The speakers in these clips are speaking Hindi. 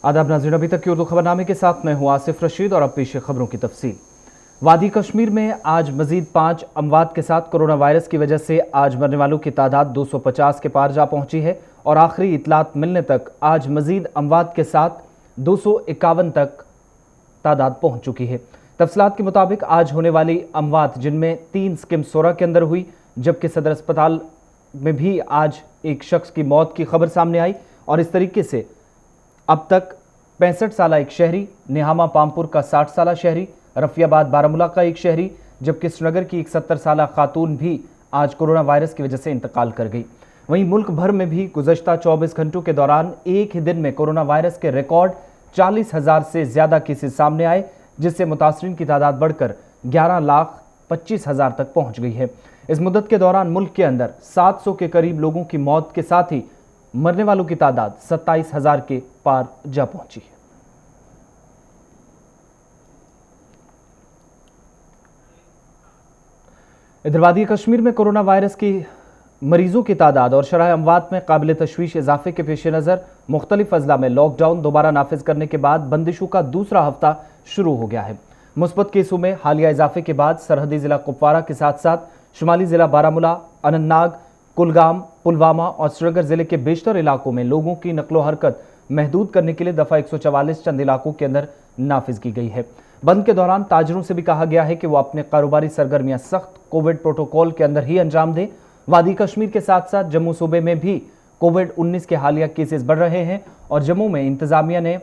आदाब नाज़रीन, अभी तक की उर्दू खबरनामे के साथ मैं हूं आसिफ रशीद और अब पेश है खबरों की तफसील। वादी कश्मीर में आज मजीद 5 अमवात के साथ कोरोना वायरस की वजह से आज मरने वालों की तादाद 250 के पार जा पहुंची है और आखिरी इतलात मिलने तक आज मजीद अमवात के साथ 251 तक तादाद पहुंच चुकी है। तफसीलात के मुताबिक आज होने वाली अमवात जिनमें 3 स्किम सोरा के अंदर हुई, जबकि सदर अस्पताल में भी आज एक शख्स की मौत की खबर सामने आई और इस तरीके से अब तक 65 साला एक शहरी, निहामा पामपुर का 60 साला शहरी, रफियाबाद बारामूला का एक शहरी, जबकि श्रीनगर की एक 70 साला खातून भी आज कोरोना वायरस की वजह से इंतकाल कर गई। वहीं मुल्क भर में भी गुज़श्ता 24 घंटों के दौरान एक ही दिन में कोरोना वायरस के रिकॉर्ड 40,000 से ज़्यादा केसेस सामने आए, जिससे मुतासरीन की तादाद बढ़कर 11,25,000 तक पहुंच गई है। इस मुद्दत के दौरान मुल्क के अंदर 700 के करीब लोगों की मौत के साथ ही मरने वालों की तादाद 27,000 के पार जा पहुंची है। इधर वादी कश्मीर में कोरोना वायरस की मरीजों की तादाद और शरह अमवात में काबिल तशवीश इजाफे के पेश नज़र मुख्तलिफ अजला में लॉकडाउन दोबारा नाफिज करने के बाद बंदिशों का दूसरा हफ्ता शुरू हो गया है। मुस्बत केसों में हालिया इजाफे के बाद सरहदी जिला कुपवारा के साथ साथ शुमाली जिला बारामूला, अनंतनाग, कुलगाम, पुलवामा और श्रीनगर जिले के बेशतर इलाकों में लोगों की नकलो हरकत महदूद करने के लिए दफ़ा 144 चंद इलाकों के अंदर नाफिज की गई है। बंद के दौरान ताजरों से भी कहा गया है कि वो अपने कारोबारी सरगर्मियां सख्त कोविड प्रोटोकॉल के अंदर ही अंजाम दें। वादी कश्मीर के साथ साथ जम्मू सूबे में भी कोविड-19 के हालिया केसेस बढ़ रहे हैं और जम्मू में इंतजामिया ने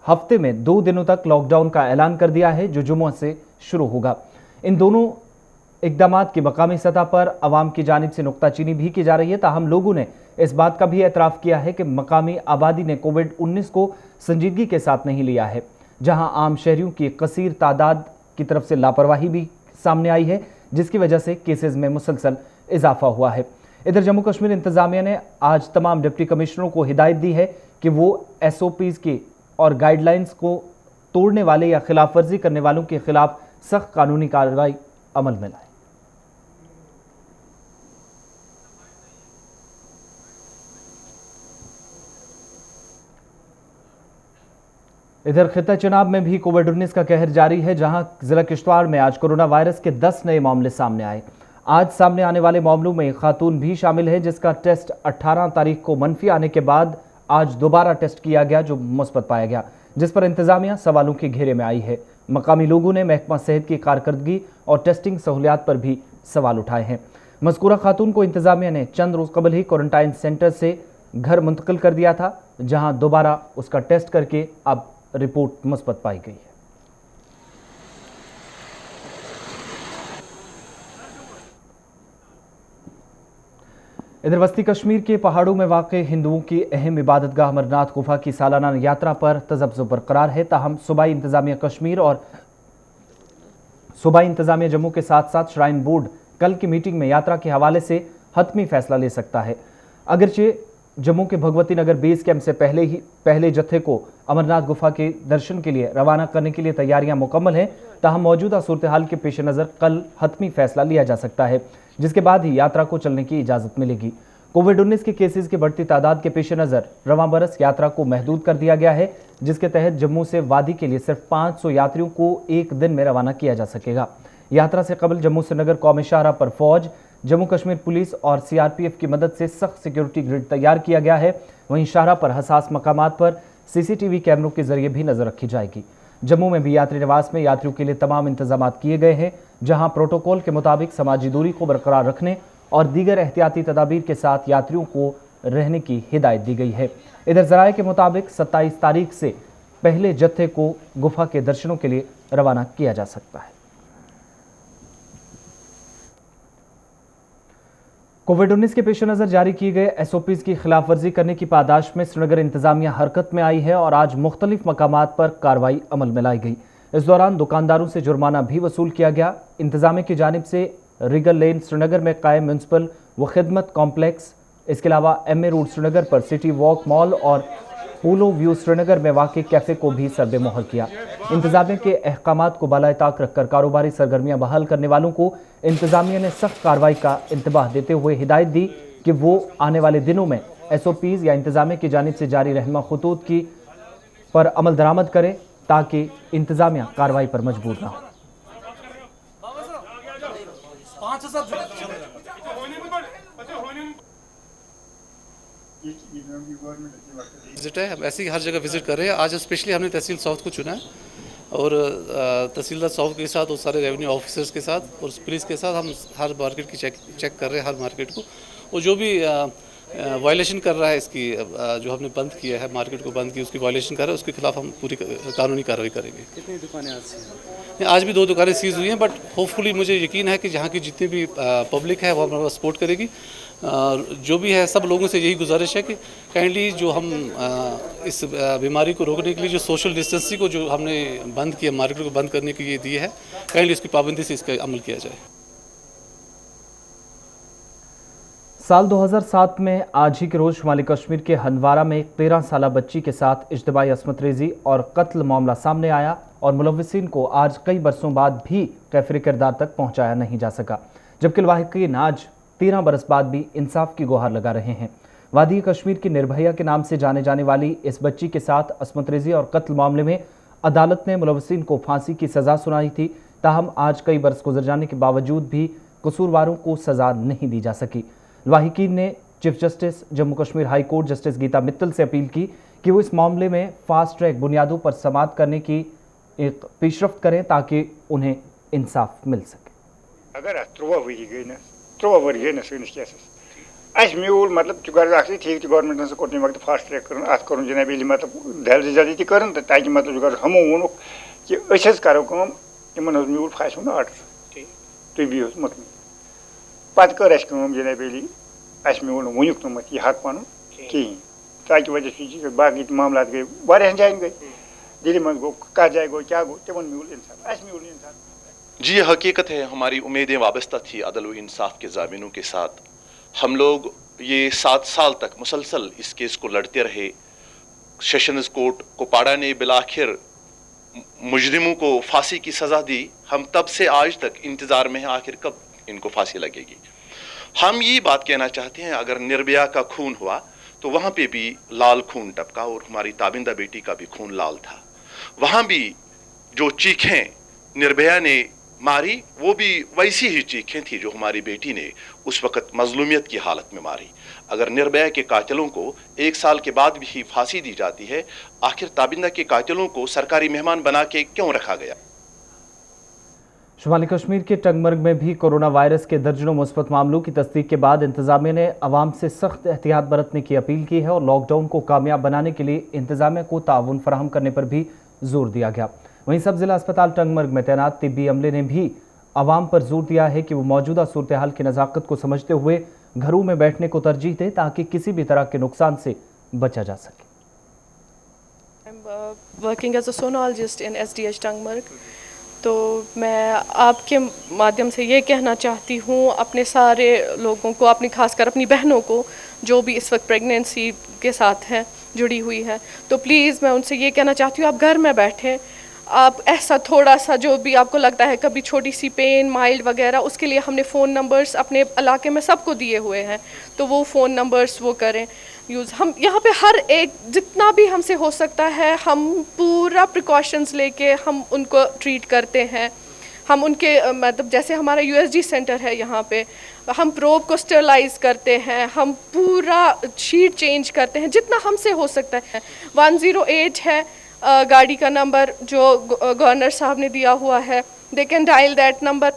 हफ्ते में 2 दिनों तक लॉकडाउन का ऐलान कर दिया है, जो जुम्मे से शुरू होगा। इन दोनों इकदामात की मकामी सतह पर अवाम की जानिब से नुक्ताचीनी भी की जा रही है, ताहम लोगों ने इस बात का भी एतराफ़ किया है कि मकामी आबादी ने कोविड-19 को संजीदगी के साथ नहीं लिया है, जहां आम शहरियों की कसीर तादाद की तरफ से लापरवाही भी सामने आई है, जिसकी वजह से केसेस में मुसलसल इजाफा हुआ है। इधर जम्मू कश्मीर इंतजामिया ने आज तमाम डिप्टी कमिश्नरों को हिदायत दी है कि वो SOPs की और गाइडलाइंस को तोड़ने वाले या खिलाफ वर्जी करने वालों के खिलाफ सख्त कानूनी कार्रवाई अमल में लाए। इधर खिता चनाब में भी कोविड-19 का कहर जारी है, जहां जिला किश्तवाड़ में आज कोरोना वायरस के 10 नए मामले सामने आए। आज सामने आने वाले मामलों में एक खातून भी शामिल है, जिसका टेस्ट 18 तारीख को मनफी आने के बाद आज दोबारा टेस्ट किया गया, जो मुस्बत पाया गया, जिस पर इंतजामिया सवालों के घेरे में आई है। मकामी लोगों ने महकमा सेहत की कारकर्दगी और टेस्टिंग सहूलियात पर भी सवाल उठाए हैं। मज़कूरा खातून को इंतजामिया ने चंद रोज़ कबल ही क्वारंटाइन सेंटर से घर मुंतकिल कर दिया था, जहां दोबारा उसका टेस्ट करके अब रिपोर्ट मुस्बत पाई गई है। इधर वस्ती कश्मीर के पहाड़ों में वाक़े हिंदुओं की अहम इबादतगाह अमरनाथ गुफा की सालाना यात्रा पर तज़ब्ज़ुब बरकरार है, ताहम सूबाई इंतजामिया कश्मीर और सूबाई इंतजामिया जम्मू के साथ साथ श्राइन बोर्ड कल की मीटिंग में यात्रा के हवाले से हतमी फैसला ले सकता है। अगरचे जम्मू के भगवती नगर बेस कैंप से पहले जत्थे को अमरनाथ गुफा के दर्शन के लिए रवाना करने के लिए तैयारियां मुकम्मल हैं, ताहम मौजूदा सूरत हाल के पेश नज़र कल हतमी फैसला लिया जा सकता है, जिसके बाद ही यात्रा को चलने की इजाज़त मिलेगी। कोविड-19 के केसेस की बढ़ती तादाद के पेश नज़र रवां बरस यात्रा को महदूद कर दिया गया है, जिसके तहत जम्मू से वादी के लिए सिर्फ 500 यात्रियों को एक दिन में रवाना किया जा सकेगा। यात्रा से कबल जम्मू श्रीनगर कौमी शाहराह पर फौज, जम्मू कश्मीर पुलिस और CRPF की मदद से सख्त सिक्योरिटी ग्रिड तैयार किया गया है। वहीं शाहराह पर हसास मकामात पर CCTV कैमरों के जरिए भी नजर रखी जाएगी। जम्मू में भी यात्री निवास में यात्रियों के लिए तमाम इंतजाम किए गए हैं, जहां प्रोटोकॉल के मुताबिक समाजी दूरी को बरकरार रखने और दीगर एहतियाती तदाबीर के साथ यात्रियों को रहने की हिदायत दी गई है। इधर ज़राए के मुताबिक 27 तारीख से पहले जत्थे को गुफा के दर्शनों के लिए रवाना किया जा सकता है। कोविड-19 के पेश नज़र जारी किए गए SOPs की खिलाफ वर्जी करने की पादाश में श्रीनगर इंतजामिया हरकत में आई है और आज मुख्तलिफ मकामात पर कार्रवाई अमल में लाई गई। इस दौरान दुकानदारों से जुर्माना भी वसूल किया गया। इंतजामिया की जानिब से रिगल लेन श्रीनगर में कायम म्यूनसिपल व खिदमत कॉम्प्लेक्स, इसके अलावा MA रोड श्रीनगर पर सिटी वॉक मॉल और पोलो व्यू श्रीनगर में वाक़ कैफ़े को भी सरबे मोहर किया। इंतजामिया के अहकामात को बालाए ताक रखकर कारोबारी सरगर्मियां बहाल करने वालों को इंतजामिया ने सख्त कार्रवाई का इंतबाह देते हुए हिदायत दी कि वो आने वाले दिनों में SOPs या इंतजामिया की जानिब से जारी रहनुमा खतूत की पर अमल दरामद करे ताकि इंतजामिया कार्रवाई पर मजबूर न हो। विजिट है, हम ऐसे ही हर जगह विजिट कर रहे हैं। आज स्पेशली हमने तहसील साउथ को चुना है और तहसीलदार साउथ के साथ और सारे रेवेन्यू ऑफिसर्स के साथ और पुलिस के साथ हम हर मार्केट की चेक कर रहे हैं, हर मार्केट को। और जो भी वायलेशन कर रहा है इसकी, जो हमने बंद किया है, मार्केट को बंद किया, उसकी वायलेशन कर रहा है, उसके खिलाफ हम पूरी कानूनी कार्रवाई करेंगे। कितनी दुकानें आज सीज? आज भी 2 दुकानें सीज हुई हैं, बट होपफुली मुझे यकीन है कि जहाँ की जितनी भी पब्लिक है वो हमारा सपोर्ट करेगी। जो भी है, सब लोगों से यही गुजारिश है कि काइंडली जो हम इस बीमारी को रोकने के लिए जो सोशल डिस्टेंसिंग को जो हमने बंद किया, मार्केट को बंद करने के लिए दी है, काइंडली इसकी पाबंदी से इसका अमल किया जाए। साल 2007 में आज ही के रोज शुमाली कश्मीर के हंदवारा में एक 13 साला बच्ची के साथ इज्तिमाई असमत रेजी और कत्ल मामला सामने आया और मुलव्विसीन को आज कई बरसों बाद भी कैफरी किरदार तक पहुंचाया नहीं जा सका, जबकि लाहिकीन आज 13 बरस बाद भी इंसाफ की गुहार लगा रहे हैं। वादी कश्मीर की निर्भया के नाम से जाने जाने वाली इस बच्ची के साथ असमत रेजी और कत्ल मामले में अदालत ने मुलव्विसीन को फांसी की सजा सुनाई थी, ताहम आज कई बरस गुजर जाने के बावजूद भी कसूरवारों को सजा नहीं दी जा सकी। लाहिकीन ने chief justice Jammu Kashmir high court justice Gita Mittal से अपील की कि वो इस मामले में फास्ट ट्रैक बुनियादों पर समाअत करने की एक पेशरफ्त करें ताकि उन्हें इंसाफ मिल सके। अगर 13 वरी गई ना 13 वरी गई ना सैनिस केसस म्यूल मतलब गर्ज ठीक गवर्नमेंट कोट वक्त फास्ट ट्रैक कर जनाब मतलब जल्दी जल्दी कर ताकि मतलब हमो वो कि करो इन म्यूल फास ना आर्डर तुम बिहो मुतमिन पत कर जनाब म्यूल वनुक तुम यह हक वन कहें ताकि वजह से बाकी मामला गई वारियान जायन गई दिल्ली में गो कत जाए गो क्या गो तिमन म्यूल इंसाफ म्यूल इंसाफ। जी, यह हकीकत है, हमारी उम्मीदें वाबस्ता थी अदल व इंसाफ के ज़ामिनों के साथ। हम लोग ये 7 साल तक मुसलसल इस केस को लड़ते रहे। सेशंस कोर्ट कोपाड़ा ने बिलाखिर मुजरिमों को फांसी की सज़ा दी। हम तब से आज तक इंतज़ार में हैं आखिर कब इनको फांसी लगेगी। हम ये बात कहना चाहते हैं, अगर निर्भया का खून हुआ तो वहाँ पे भी लाल खून टपका और हमारी ताबिंदा बेटी का भी खून लाल था। वहाँ भी जो चीखें निर्भया ने मारी वो भी वैसी ही चीखें थी जो हमारी बेटी ने उस वक़्त मजलूमियत की हालत में मारी। अगर निर्भया के कातिलों को 1 साल के बाद भी फांसी दी जाती है, आखिर ताबिंदा के कातिलों को सरकारी मेहमान बना के क्यों रखा गया? शुमाली कश्मीर के टंगमर्ग में भी कोरोना वायरस के दर्जनों मुस्बत मामलों की तस्दीक के बाद इंतजामिया ने अवाम से सख्त एहतियात बरतने की अपील की है और लॉकडाउन को कामयाब बनाने के लिए इंतजामिया को ताउन फराहम करने पर भी जोर दिया गया। वहीं सब जिला अस्पताल टंगमर्ग में तैनात तिब्बी अमले ने भी अवाम पर जोर दिया है कि वो मौजूदा सूरत हाल की नज़ाकत को समझते हुए घरों में बैठने को तरजीह दें ताकि किसी भी तरह के नुकसान से बचा जा सके। Working as a sonologist in SDH Tangmarg, तो मैं आपके माध्यम से ये कहना चाहती हूँ अपने सारे लोगों को, अपनी खासकर अपनी बहनों को जो भी इस वक्त प्रेगनेंसी के साथ हैं, जुड़ी हुई है, तो प्लीज़ मैं उनसे ये कहना चाहती हूँ आप घर में बैठें। आप ऐसा थोड़ा सा जो भी आपको लगता है कभी छोटी सी पेन माइल्ड वगैरह, उसके लिए हमने फ़ोन नंबर्स अपने इलाके में सबको दिए हुए हैं, तो वो फ़ोन नंबर्स वो करें यूज़। हम यहाँ पे हर एक जितना भी हमसे हो सकता है हम पूरा प्रिकॉशंस लेके हम उनको ट्रीट करते हैं। हम उनके मतलब जैसे हमारा USG सेंटर है यहाँ पे, हम प्रोब को स्टरलाइज करते हैं, हम पूरा शीट चेंज करते हैं जितना हमसे हो सकता है। 108 है गाड़ी का नंबर जो गवर्नर साहब ने दिया हुआ है, they can dial that number.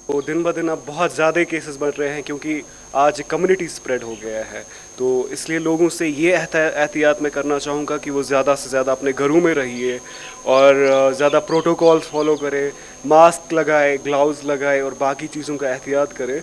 तो दिन ब दिन अब बहुत ज़्यादा केसेस बढ़ रहे हैं क्योंकि आज कम्युनिटी स्प्रेड हो गया है, तो इसलिए लोगों से ये एहतियात मैं करना चाहूँगा कि वो ज़्यादा से ज़्यादा अपने घरों में रहिए और ज़्यादा प्रोटोकॉल्स फॉलो करें, मास्क लगाए, ग्लव्स लगाए और बाकी चीज़ों का एहतियात करें।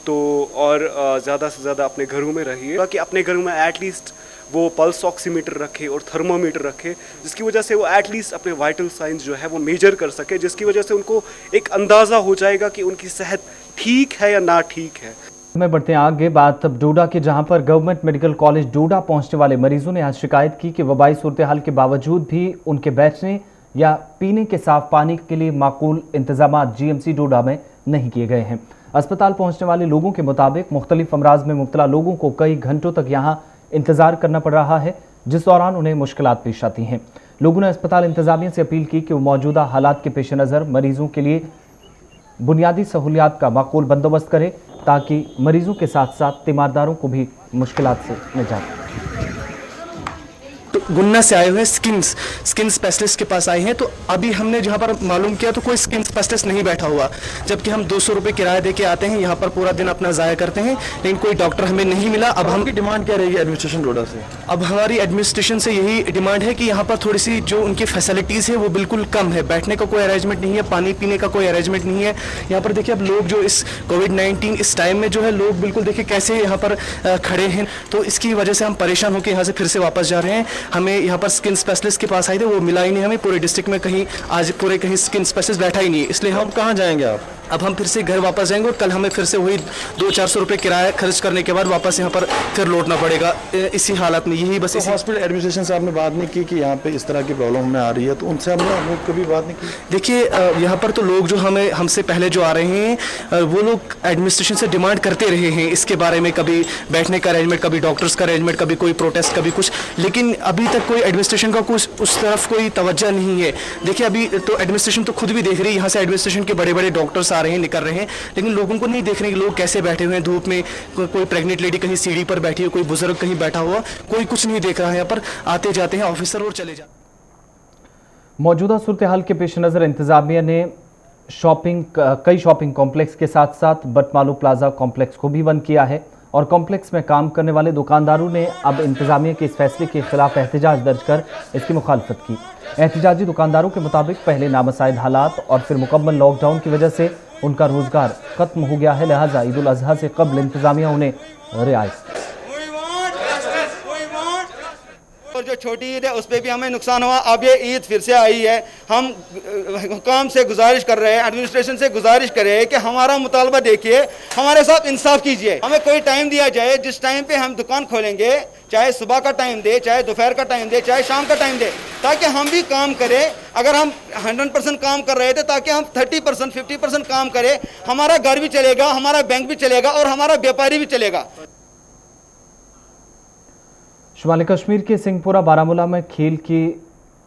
तो और ज़्यादा से ज़्यादा अपने घरों में रहिए, ताकि अपने घरों में एटलीस्ट वो पल्स ऑक्सीमीटर रखे और थर्मोमीटर रखे, जिसकी वजह से वो एटलीस्ट अपने वाइटल साइंस जो है वो मेजर कर सके, जिसकी वजह से उनको एक अंदाज़ा हो जाएगा कि उनकी सेहत ठीक है या ना ठीक है। में बढ़ते हैं आगे, बात अब डोडा की, जहां पर गवर्नमेंट मेडिकल कॉलेज डोडा पहुंचने वाले मरीजों ने आज शिकायत की कि वबाई सूरत हाल के बावजूद भी उनके बैठने या पीने के साफ पानी के लिए माकूल इंतजाम GMC डोडा में नहीं किए गए हैं। अस्पताल पहुंचने वाले लोगों के मुताबिक मुख्तलिफ अमराज में मुब्तला लोगों को कई घंटों तक यहां इंतजार करना पड़ रहा है, जिस दौरान उन्हें मुश्किलात पेश आती हैं। लोगों ने अस्पताल इंतजामिया से अपील की कि वो मौजूदा हालात के पेश नज़र मरीजों के लिए बुनियादी सहूलियात का माकूल बंदोबस्त करे ताकि मरीजों के साथ साथ तीमारदारों को भी मुश्किलात से निजात। तो गुन्ना से आए हुए स्किन स्पेशलिस्ट के पास आए हैं। तो अभी हमने जहाँ पर मालूम किया तो कोई स्किन स्पेशलिस्ट नहीं बैठा हुआ, जबकि हम 200 रुपये किराया दे के आते हैं, यहाँ पर पूरा दिन अपना ज़ाया करते हैं, लेकिन कोई डॉक्टर हमें नहीं मिला। अब हम की डिमांड क्या रहेगी एडमिनिस्ट्रेशन रोडा से? अब हमारी एडमिनिस्ट्रेशन से यही डिमांड है कि यहाँ पर थोड़ी सी जो उनकी फैसिलिटीज़ है वो बिल्कुल कम है। बैठने का कोई अरेंजमेंट नहीं है, पानी पीने का कोई अरेंजमेंट नहीं है। यहाँ पर देखिए अब लोग जो इस कोविड-19 इस टाइम में जो है लोग बिल्कुल देखिए कैसे यहाँ पर खड़े हैं। तो इसकी वजह से हम परेशान होकर यहाँ से फिर से वापस जा रहे हैं। हमें यहाँ पर स्किन स्पेशलिस्ट के पास आए थे, वो मिला ही नहीं हमें। पूरे डिस्ट्रिक्ट में कहीं आज पूरे कहीं स्किन स्पेशलिस्ट बैठा ही नहीं है, इसलिए हम कहाँ जाएंगे आप? अब हम फिर से घर वापस जाएंगे और कल हमें फिर से वही 200-400 रुपये किराया खर्च करने के बाद वापस यहाँ पर फिर लौटना पड़ेगा इसी हालत में। यही बस। तो हॉस्पिटल एडमिनिस्ट्रेशन से आपने बात नहीं की कि यहाँ पे इस तरह की प्रॉब्लम हमें आ रही है? तो उनसे हमने कभी बात नहीं की? देखिए यहाँ पर तो लोग जो हमसे पहले जो आ रहे हैं वो लोग एडमिनिस्ट्रेशन से डिमांड करते रहे हैं इसके बारे में, कभी बैठने का अरेंजमेंट, कभी डॉक्टर्स का अरेंजमेंट, कभी कोई प्रोटेस्ट, कभी कुछ, लेकिन अभी तक कोई एडमिनिस्ट्रेशन का कुछ उस तरफ कोई तवज्जो नहीं है। देखिए अभी तो एडमिनिस्ट्रेशन तो खुद भी देख रही है, यहाँ से एडमिनिस्ट्रेशन के बड़े बड़े डॉक्टर्स आ रहे हैं, निकल रहे हैं, लेकिन लोगों को नहीं देख रहे कि लोग कैसे बैठे हुए हैं धूप में। कोई प्रेग्नेंट लेडी कहीं सीढ़ी पर बैठी है, कोई बुजुर्ग कहीं बैठा हुआ, कोई कुछ नहीं देख रहा है। यहाँ पर आते जाते हैं ऑफिसर और चले जाते। मौजूदा सूरत हाल के पेश नज़र इंतजामिया ने कई शॉपिंग कॉम्प्लेक्स के साथ साथ बटमालू प्लाजा कॉम्प्लेक्स को भी बंद किया है और कॉम्प्लेक्स में काम करने वाले दुकानदारों ने अब इंतजामिया के इस फैसले के खिलाफ एहतजाज दर्ज कर इसकी मुखालफत की। एहतजाजी दुकानदारों के मुताबिक पहले नामसाइद हालात और फिर मुकम्मल लॉकडाउन की वजह से उनका रोजगार खत्म हो गया है, लिहाजा ईद उल अजहा से कबल इंतजामिया उन्हें रियायत। और जो छोटी ईद है उस पर भी हमें नुकसान हुआ। अब ये ईद फिर से आई है, हम हुकाम से गुजारिश कर रहे हैं, एडमिनिस्ट्रेशन से गुजारिश कर रहे हैं कि हमारा मुतालबा देखिए, हमारे साथ इंसाफ कीजिए। हमें कोई टाइम दिया जाए जिस टाइम पे हम दुकान खोलेंगे, चाहे सुबह का टाइम दे, चाहे दोपहर का टाइम दे, चाहे शाम का टाइम दे, ताकि हम भी काम करें। अगर हम 100% काम कर रहे थे ताकि हम 30%, 50% काम करें, हमारा घर भी चलेगा, हमारा बैंक भी चलेगा और हमारा व्यापारी भी चलेगा। शुमाली कश्मीर के सिंहपुरा बारामूला में खेल के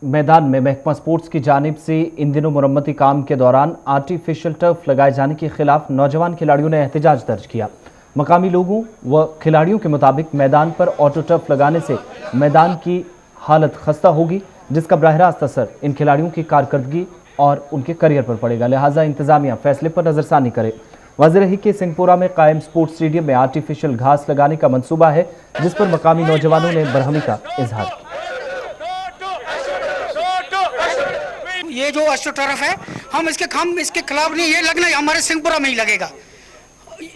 मैदान में महकमा स्पोर्ट्स की जानिब से इन दिनों मुरम्मती काम के दौरान आर्टिफिशियल टर्फ लगाए जाने के खिलाफ नौजवान खिलाड़ियों ने एहतजाज दर्ज किया। मकामी लोगों व खिलाड़ियों के मुताबिक मैदान पर ऑटो टर्फ लगाने से मैदान की हालत खस्ता होगी, जिसका बराह रास्त असर इन खिलाड़ियों की कारकर्दगी और उनके करियर पर पड़ेगा, लिहाजा इंतजामिया फैसले पर नजरसानी करे। वाज़ेह रही कि सिंहपुरा में कायम स्पोर्ट्स स्टेडियम में आर्टिफिशियल घास लगाने का मंसूबा है, जिस पर मकामी नौजवानों ने बरहमी का इजहार किया। ये जो एस्ट्रो टर्फ है, हम इसके खिलाफ नहीं, ये लगना हमारे सिंहपुरा में ही लगेगा,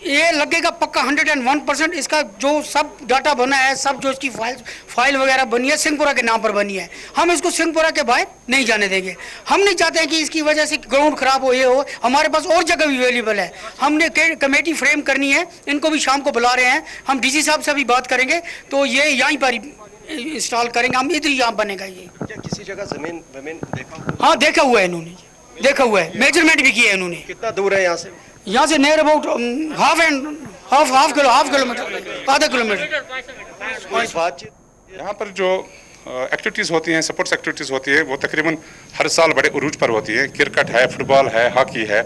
ये लगेगा पक्का 101%। इसका जो सब डाटा बना है, सब जो इसकी फाइल वगैरह बनी है सिंहपुरा के नाम पर बनी है। हम इसको सिंहपुरा के बाहर नहीं जाने देंगे। हम नहीं चाहते हैं कि इसकी वजह से ग्राउंड खराब हो, ये हो। हमारे पास और जगह भी अवेलेबल है, हमने कमेटी फ्रेम करनी है, इनको भी शाम को बुला रहे हैं। हम डीसी साहब से भी बात करेंगे तो ये यहीं पर इंस्टॉल करेंगे, हम इधर ही यहाँ बनेगा। ये किसी जगह जमीन देखा? हाँ देखा हुआ है, इन्होंने देखा हुआ है, मेजरमेंट भी किया है इन्होंने। कितना दूर है यहाँ से? यहाँ से नियर अबाउट हाफ किलोमीटर, आधा किलोमीटर। यहाँ पर जो एक्टिविटीज़ होती हैं, स्पोर्ट्स एक्टिविटीज़ होती है, वो तकरीबन हर साल बड़े उरूज पर होती है। क्रिकेट है, फुटबॉल है, हॉकी है।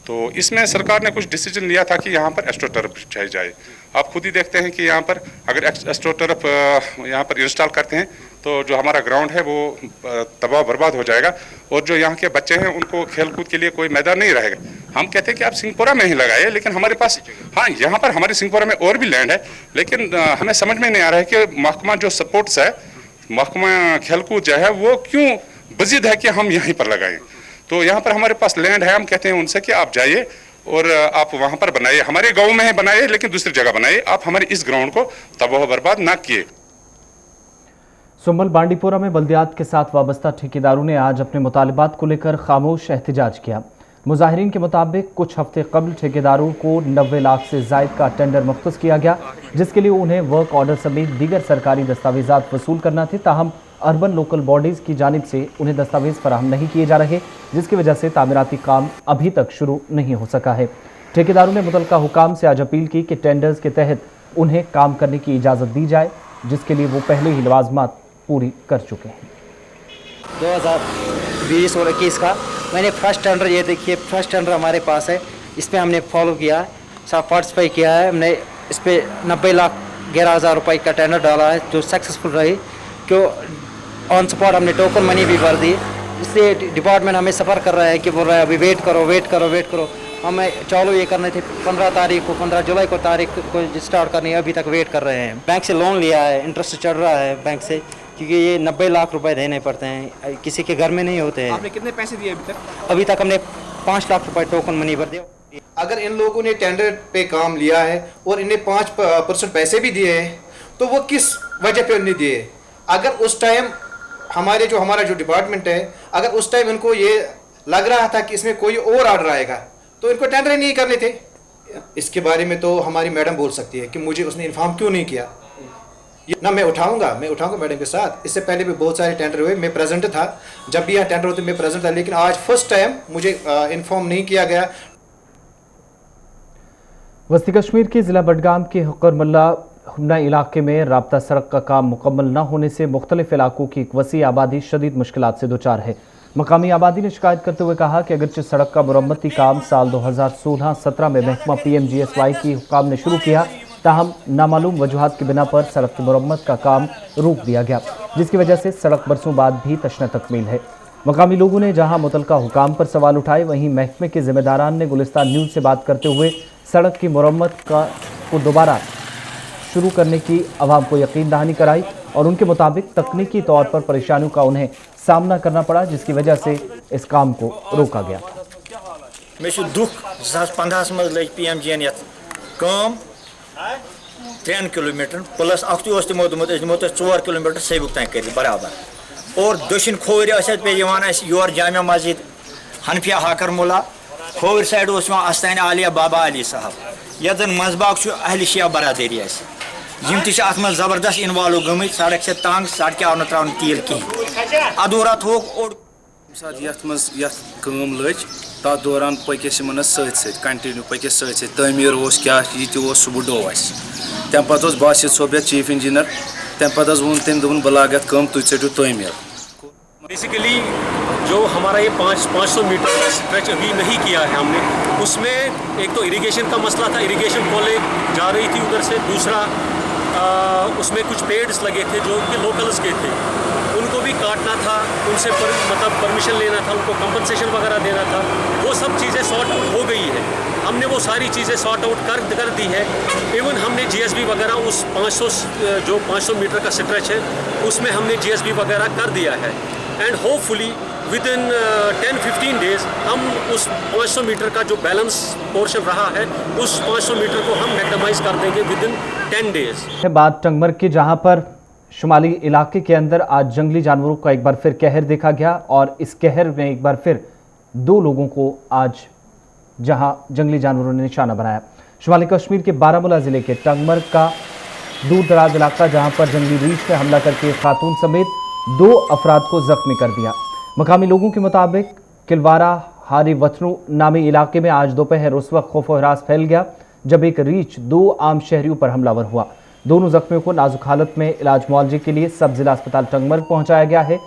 तो इसमें सरकार ने कुछ डिसीजन लिया था कि यहाँ पर एस्ट्रो टर्फ बिछाई जाए। आप खुद ही देखते हैं कि यहाँ पर अगर एस्ट्रो टर्फ यहाँ पर इंस्टॉल करते हैं तो जो हमारा ग्राउंड है वो तबाह बर्बाद हो जाएगा और जो यहाँ के बच्चे हैं उनको खेलकूद के लिए कोई मैदान नहीं रहेगा। हम कहते हैं कि आप सिंहपुरा में ही लगाइए, लेकिन हमारे पास हाँ यहाँ पर हमारे सिंहपुरा में और भी लैंड है, लेकिन हमें समझ में नहीं आ रहा है कि महकमा जो स्पोर्ट्स है, महकमा खेलकूद जो है वो क्यों बजिद है कि हम यहीं पर लगाएं। तो यहाँ पर हमारे पास लैंड है, हम कहते हैं उनसे कि आप जाइए और आप वहाँ पर बनाइए, हमारे गाँव में ही बनाइए, लेकिन दूसरी जगह बनाइए, आप हमारे इस ग्राउंड को तबाह बर्बाद ना किए। सुंबल बांडीपोरा में बल्दियात के साथ वाबस्ता ठेकेदारों ने आज अपने मुतालिबात को लेकर खामोश एहतजाज किया। मुजाहिरीन के मुताबिक कुछ हफ्ते कबल ठेकेदारों को 90 लाख से जायद का टेंडर मुख्तस किया गया, जिसके लिए उन्हें वर्क ऑर्डर समेत दीगर सरकारी दस्तावेजात वसूल करना थे। ताहम अर्बन लोकल बॉडीज़ की जानिब से उन्हें दस्तावेज फराहम नहीं किए जा रहे, जिसकी वजह से तामीराती काम अभी तक शुरू नहीं हो सका है। ठेकेदारों ने मुतलका हुकाम से आज अपील की कि टेंडर्स के तहत उन्हें काम करने की इजाज़त दी जाए, जिसके लिए वो पहले ही लवाजमात पूरी कर चुके हैं। 2020 और 21 का मैंने फर्स्ट टेंडर, ये देखिए फर्स्ट टेंडर हमारे पास है, इस पर हमने फॉलो किया, सब पार्टिसिपेट किया है। हमने इस पर 90,11,000 रुपये का टेंडर डाला है, जो सक्सेसफुल रही। क्यों ऑन स्पॉट हमने टोकन मनी भी भर दी, इसलिए डिपार्टमेंट हमें सफ़र कर रहा है कि बोल रहा है अभी वेट करो। हमें चालू ये करने थे 15 जुलाई को तारीख को स्टार्ट करनी है, अभी तक वेट कर रहे हैं। बैंक से लोन लिया है, इंटरेस्ट चढ़ रहा है बैंक से, क्योंकि ये 90 लाख रुपए देने पड़ते हैं, किसी के घर में नहीं होते हैं। आपने कितने पैसे दिए अभी तक? अभी तक हमने 5 लाख रुपए टोकन मनी भर दिया। अगर इन लोगों ने टेंडर पे काम लिया है और इन्हें 5% पैसे भी दिए हैं, तो वो किस वजह पे उन्हें दिए? अगर उस टाइम हमारा जो डिपार्टमेंट है, अगर उस टाइम इनको ये लग रहा था कि इसमें कोई और ऑर्डर आएगा, तो इनको टेंडर ही नहीं करने थे। इसके बारे में तो हमारी मैडम बोल सकती है कि मुझे उसने इन्फॉर्म क्यों नहीं किया। ना मैं उठाऊंगा मैडम के साथ। इससे पहले भी बहुत सारे टेंडर हुए, मैं प्रेजेंट था, जब भी यहाँ टेंडर होते मैं प्रेजेंट था, लेकिन आज फर्स्ट टाइम मुझे इन्फॉर्म नहीं किया गया। वस्ती कश्मीर के ज़िला बडगाम के हुक्करमुल्ला हुमना इलाके में राब्ता सड़क का काम मुकम्मल न होने से मुख्तलिफ इलाकों की एक वसी आबादी शदीद मुश्किलात से दो-चार है। मकामी आबादी ने शिकायत करते हुए कहा कि अगरचे सड़क का मुरम्मती काम साल 2016-17 में महकमा PMGSY की हुकाम ने शुरू किया, ताहम नामालूम वजूहात की बिना पर सड़क की मुरम्मत का काम रोक दिया गया, जिसकी वजह से सड़क बरसों बाद भी तशना तकमील है। मकामी लोगों ने जहां मुतलका हुकाम पर सवाल उठाए, वहीं महकमे के जिम्मेदारान ने गुलिस्तान न्यूज़ से बात करते हुए सड़क की मुरम्मत को दोबारा शुरू करने की आवाम को यकीन दहानी कराई और उनके मुताबिक तकनीकी तौर पर परेशानियों का उन्हें सामना करना पड़ा, जिसकी वजह से इस काम को रोका गया। मे दुख 2015 मज लग PMGN कम 3 किलोमीटर प्लस अख्तु तमो दिमो 4 किलोमीटर सेबुक तक कर बराबर, और दक्षिण खोवर पे योर जामिया मस्जिद हनफिया हाकर मुला, खोवर साइड अस्तान आलिया बाबा अली साहब, ये जन मजबाग अहल शिया बरादरी यम अत मज जबरदस्त इन्वॉल्व गई। सड़क से तंग, सड़क आव त्रावन तील कहें, अधूरा थोक कम लज तथ दौरान पकस सत कंटिन्यू पकस सत तमीर क्या यह सुबह डो तम पे बासित सोब चीफ इंजीनियर, तम पे वो तम बह लाग कम तुम चटू तमीर। बेसिकली जो हमारा ये 500 मीटर का स्ट्रेच अभी नहीं किया है हमने, उसमें एक तो इरिगेशन का मसला था, इरिगेशन कॉलेज जा रही थी उधर से, दूसरा उसमें कुछ पेड्स लगे थे जो कि लोकल्स के थे, उनको भी काटना था, उनसे मतलब परमिशन लेना था, उनको कंपनसेशन वगैरह देना था। वो सब चीज़ें सॉर्ट आउट हो गई है, हमने वो सारी चीज़ें सॉर्ट आउट कर दी है। इवन हमने GSB वगैरह उस 500 मीटर का स्ट्रेच है उसमें हमने GSB वगैरह कर दिया है, and hopefully with in 10-15 days हम उस 500 मीटर का जो बैलेंस पोर्शन रहा है उस 500 मीटर को हम मैक्सिमाइज कर देंगे विद इन 10 डेज। बात टंगमर्ग की, जहां पर शुमाली इलाके के अंदर आज जंगली जानवरों का एक बार फिर कहर देखा गया और इस कहर में एक बार फिर 2 लोगों को आज जहां जंगली जानवरों ने निशाना बनाया। शुमाली कश्मीर के बारामूला जिले के टंगमर्ग का दूर दराज इलाका, जहां पर जंगली रीछ ने हमला करके खातून समेत 2 अफराद को जख्मी कर दिया। मकामी लोगों के मुताबिक किलवारा हारी वतनू नामी इलाके में आज दोपहर उस वक्त खौफ व हरास फैल गया जब एक रीछ 2 आम शहरियों पर हमलावर हुआ। दोनों जख्मियों को नाजुक हालत में इलाज मुआवजे के लिए सब जिला अस्पताल टंगमर्ग पहुंचाया गया है।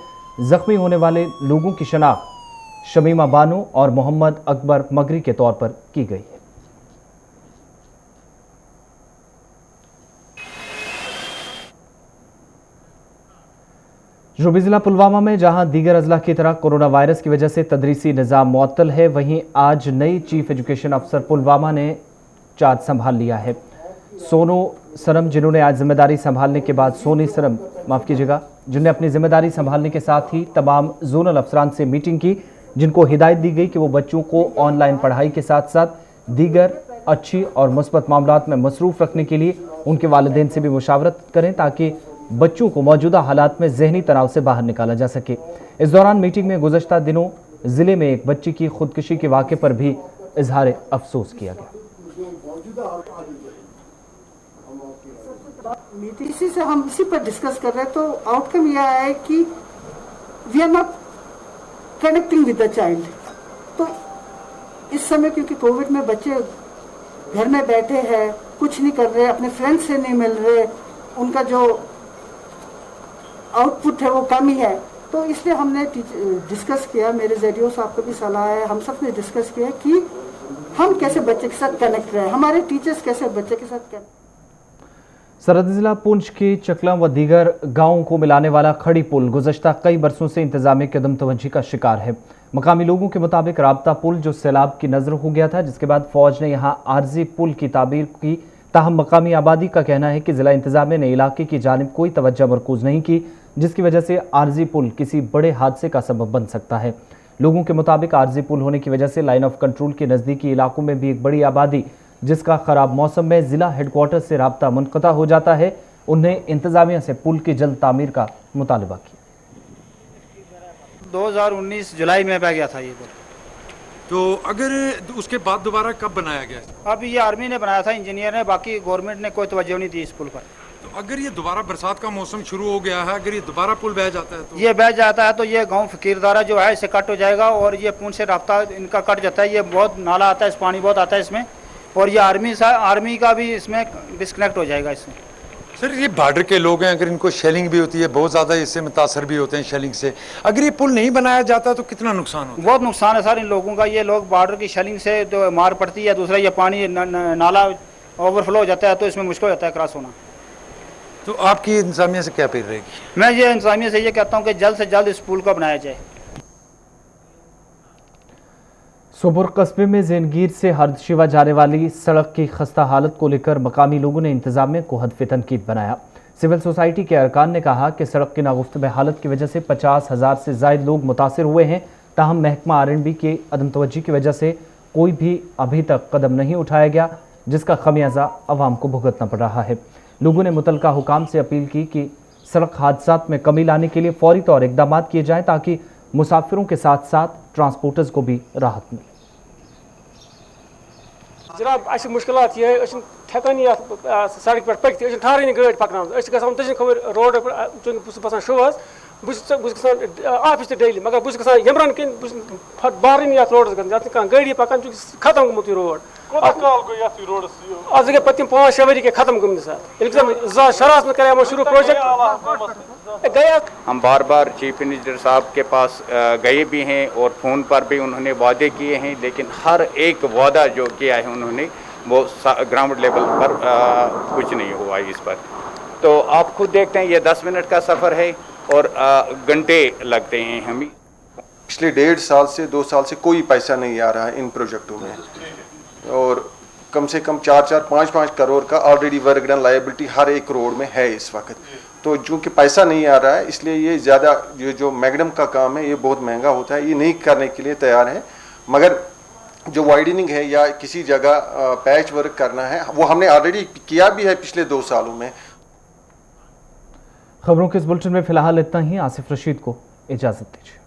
जख्मी होने वाले लोगों की शनाख्त शमीमा बानो और मोहम्मद अकबर मगरी के तौर पर की गई है। शोबी जिला पुलवामा में जहां दीगर अजला की तरह कोरोना वायरस की वजह से तदरीसी निज़ाम मुअत्तल है, वहीं आज नई चीफ एजुकेशन अफसर पुलवामा ने चार्ज संभाल लिया है। सोनू सरम, जिन्होंने आज जिम्मेदारी संभालने के बाद जिन्हें अपनी जिम्मेदारी संभालने के साथ ही तमाम जोनल अफसरान से मीटिंग की, जिनको हिदायत दी गई कि वो बच्चों को ऑनलाइन पढ़ाई के साथ साथ दीगर अच्छी और मुस्बत मामलात में मसरूफ़ रखने के लिए उनके वालिदैन से भी मुशावरत करें ताकि बच्चों को मौजूदा हालात में जहनी तनाव से बाहर निकाला जा सके। इस दौरान मीटिंग में गुज़श्ता दिनों ज़िले में एक बच्ची की खुदकुशी के वाक़े पर भी इजहार अफसोस किया गया। इसी से हम इसी पर डिस्कस कर रहे हैं, तो आउटकम यह है कि we are not connecting with the child. तो इस समय क्योंकि कोविड में बच्चे घर में बैठे हैं, कुछ नहीं कर रहे, अपने फ्रेंड से नहीं मिल रहे, उनका जो आउटपुट है वो कम ही है। तो इसलिए हमने डिस्कस किया, मेरे जेडीओ साहब को भी सलाह है, हम सब ने डिस्कस किया कि हम कैसे बच्चे के साथ कनेक्ट रहे, हमारे टीचर्स कैसे बच्चे के साथ कनेक्ट। सरहदी जिला पुंछ के चकलम व दीगर गांवों को मिलाने वाला खड़ी पुल गुज़श्ता कई बरसों से इंतजामिया की अदम तवज्जी का शिकार है। मकामी लोगों के मुताबिक राब्ता पुल जो सैलाब की नजर हो गया था, जिसके बाद फौज ने यहाँ आर्जी पुल की ताबीर की, ताहम मकामी आबादी का कहना है कि जिला इंतजामिया ने इलाके की जानिब कोई तवज्जो मरकूज नहीं की, जिसकी वजह से आर्जी पुल किसी बड़े हादसे का सबब बन सकता है। लोगों के मुताबिक आर्जी पुल होने की वजह से लाइन ऑफ कंट्रोल के नज़दीकी इलाकों में भी एक बड़ी आबादी, जिसका खराब मौसम में जिला हेडक्वार्टर से राब्ता मुनक़ता हो जाता है, उन्हें इंतजामिया से पुल की जल्द तामीर का मुतालबा किया। 2019 जुलाई में बह गया था ये पुल। तो अगर उसके बाद दोबारा कब बनाया गया? अब ये आर्मी ने बनाया था, इंजीनियर ने, बाकी गवर्नमेंट ने कोई तवज्जो नहीं दी इस पुल पर। तो अगर ये दोबारा बरसात का मौसम शुरू हो गया है, अगर ये दोबारा पुल बह जाता है तो ये बह जाता है तो ये गांव फकीरदारा जो है इसे कट हो जाएगा और ये पुंछ से राब्ता इनका कट जाता है। ये बहुत नाला आता है, इस पानी बहुत आता है इसमें, और ये आर्मी का भी इसमें डिस्कनेक्ट हो जाएगा इसमें। सर ये बॉर्डर के लोग हैं, अगर इनको शेलिंग भी होती है, बहुत ज़्यादा इससे मुतासर भी होते हैं शेलिंग से, अगर ये पुल नहीं बनाया जाता तो कितना नुकसान होता है? बहुत नुकसान है सर इन लोगों का। ये लोग बॉर्डर की शेलिंग से तो मार पड़ती है, दूसरा ये पानी नाला ओवरफ्लो हो जाता है तो इसमें मुश्किल हो जाता है क्रॉस होना। तो आपकी इंतजामिया से क्या अपील रहेगी? मैं ये इंतजामिया से ये कहता हूँ कि जल्द से जल्द इस पुल को बनाया जाए। सोबुर कस्बे में ज़ैनगीर से हरदशिवा जाने वाली सड़क की खस्ता हालत को लेकर मकामी लोगों ने इंतजामिया को हदफ तनकीद बनाया। सिविल सोसाइटी के अरकान ने कहा कि सड़क की नागुफ्तबे हालत की वजह से 50,000 से ज़ायद लोग मुतासिर हुए हैं, ताहम महकमा R&B के अदम तवज्जी की वजह से कोई भी अभी तक कदम नहीं उठाया गया, जिसका खमियाजा अवाम को भुगतना पड़ रहा है। लोगों ने मुतलका हुकाम से अपील की कि सड़क हादसात में कमी लाने के लिए फौरी तौर इकदाम किए जाएँ ताकि मुसाफिरों के साथ साथ ट्रांसपोर्टर्स को भी राहत मिले। जनाब अस मुश्किलात ये हेकान ये सड़क पे पकि ठारानी गाड़ी पकन दक्षिण खबर रोड बसान शोहस बस ऑफिस डेली मगर बस ग यमरन कन बारन ये रोडस गन गाड़ी पकान खत्म गमुत रोड आज गए पतिम 5-6 वरी के खत्म गम शरास में कराया शुरू प्रोजेक्ट गया। हम बार बार चीफ इंजीनियर साहब के पास गए भी हैं और फ़ोन पर भी उन्होंने वादे किए हैं, लेकिन हर एक वादा जो किया है उन्होंने वो ग्राउंड लेवल पर कुछ नहीं हुआ इस पर। तो आप खुद देखते हैं ये 10 मिनट का सफ़र है और घंटे लगते हैं हमें। पिछले 1.5 साल से 2 साल से कोई पैसा नहीं आ रहा है इन प्रोजेक्टों में, और कम से कम 4-4, 5-5 करोड़ का ऑलरेडी वर्क डन लायबिलिटी हर एक रोड में है इस वक्त। तो चूँकि पैसा नहीं आ रहा है इसलिए ये ज़्यादा जो मैगडम का काम है ये बहुत महंगा होता है, ये नहीं करने के लिए तैयार है। मगर जो वाइडनिंग है या किसी जगह पैच वर्क करना है वो हमने ऑलरेडी किया भी है पिछले 2 सालों में। खबरों के इस बुलेटिन में फिलहाल इतना ही। आसिफ रशीद को इजाज़त दीजिए।